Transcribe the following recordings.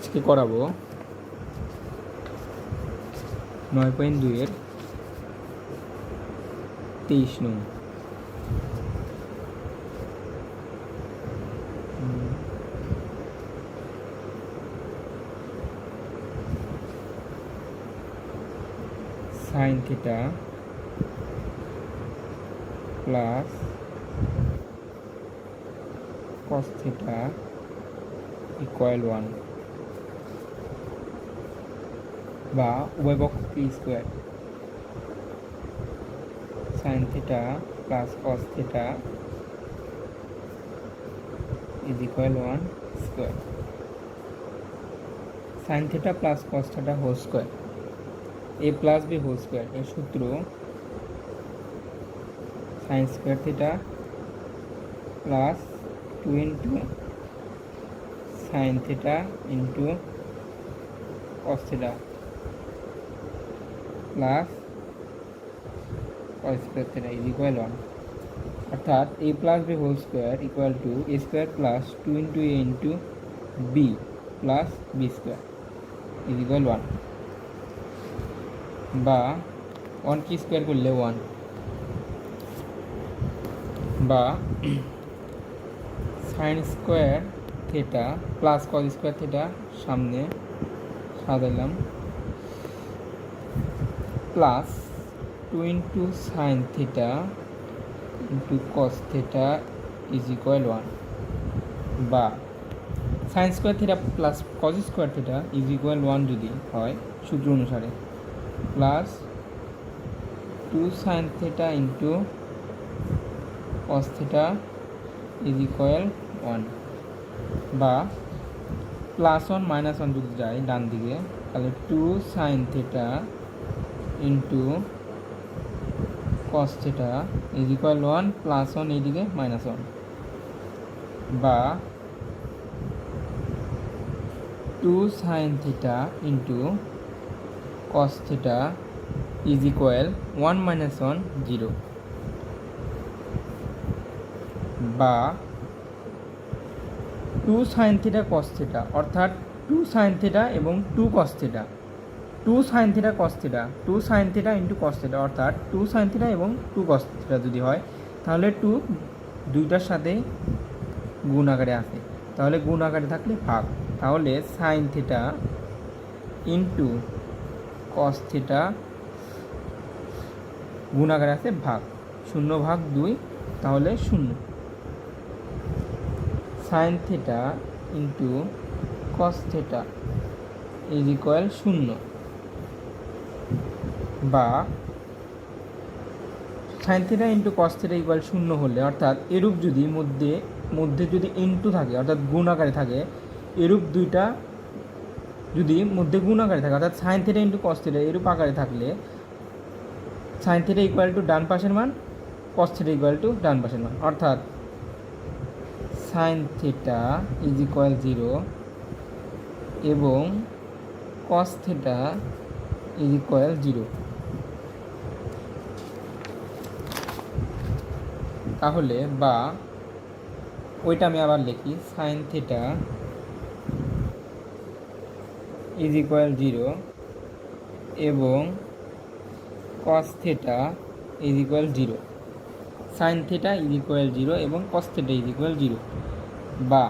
আজকে করাবো 9.2 23 নং। Sine theta plus cos theta equal 1 বা উভয় পক্ষ square. Sine theta plus cos theta is equal 1 square. Sine theta plus cos theta whole square, a plus b whole square এর সূত্র sine square theta plus 2 into sine theta into cos theta plus cos square theta is equal 1, অর্থাৎ a plus b whole square equal to a square plus 2 into a into B plus B square is equal 1 বা 1 কি square করলে 1 বা sine square theta plus cos square theta সামনে সাজালাম plus 2 into sine theta into cos theta is equal 1 বা sine square theta plus cos square theta is equal 1 যদি হয় সূত্র অনুসারে plus 2 sine theta into cos theta is equal 1 বা plus 1 minus 1 যদি যায় ডান দিকে তাহলে 2 sine theta into cos theta is equal 1 plus 1 এইদিকে মাইনাস 1 বা 2 sine theta into cos theta is equal 1 minus 1 0 বা 2 সাইন থিটা কস থিটা, অর্থাৎ 2 sine theta এবং 2 cos theta, 2 sine theta cos theta, 2 sine theta into cos theta, অর্থাৎ 2 sine theta এবং 2 cos theta যদি হয় তাহলে 2 দুইটার সাথে গুণ আকারে আসে, তাহলে গুণ আকারে থাকলে ভাগ, তাহলে sign theta into cos theta গুণ আকারে আছে ভাগ, 0/2 তাহলে 0। Sign theta into cos theta is equal 0 বা sign theta into cos theta equal 0 হলে, অর্থাৎ এরূপ যদি মধ্যে যদি ইন্টু থাকে অর্থাৎ গুণ আকারে থাকে, এরূপ দুইটা যদি মধ্যে গুণ আকারে থাকে অর্থাৎ sine theta into cos theta এরূপ আকারে থাকলে সাইন থিটা ইকুয়াল টু ডান পাশের মান, কস থিটা ইকুয়াল টু ডান পাশের মান, অর্থাৎ সাইন থিটা ইজ ইকুয়াল 0 এবং কস থিটা ইজ ইকুয়াল 0। তাহলে বা ওইটা আমি আবার লিখি, সাইন থিটা ইজ ইকুয়াল 0 এবং cos theta is equal 0, sign theta is equal 0 এবং কস থিটা ইজ ইকুয়াল 0 বা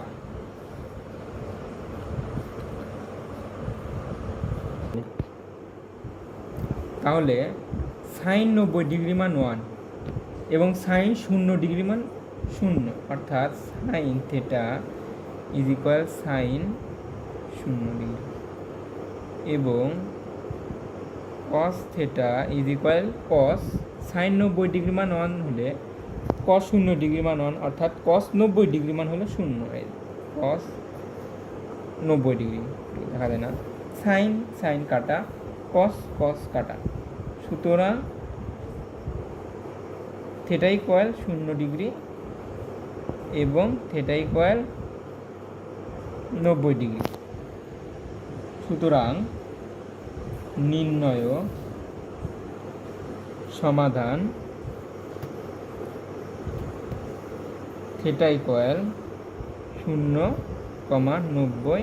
তাহলে সাইন 90 ডিগ্রি মান 1 এবং সাইন 0 ডিগ্রি মান 0, অর্থাৎ sine theta is equal sine 0 degree এবং cos theta is equal cos sine 90 degree মান 1 হলে কস 0 ডিগ্রি মান 1, অর্থাৎ কস 90 ডিগ্রি মান হলে 0, কস 90 ডিগ্রি দেখা যায় না, সাইন সাইন কাটা, কস কস কাটা, সুতরাং থিটা ইকুয়াল 0 ডিগ্রি এবং থিটা ইকুয়াল 90 ডিগ্রি। সুতরাং নির্ণয় সমাধান থিটা ইকুয়াল 0,90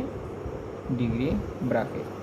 ডিগ্রি ব্রাকেট।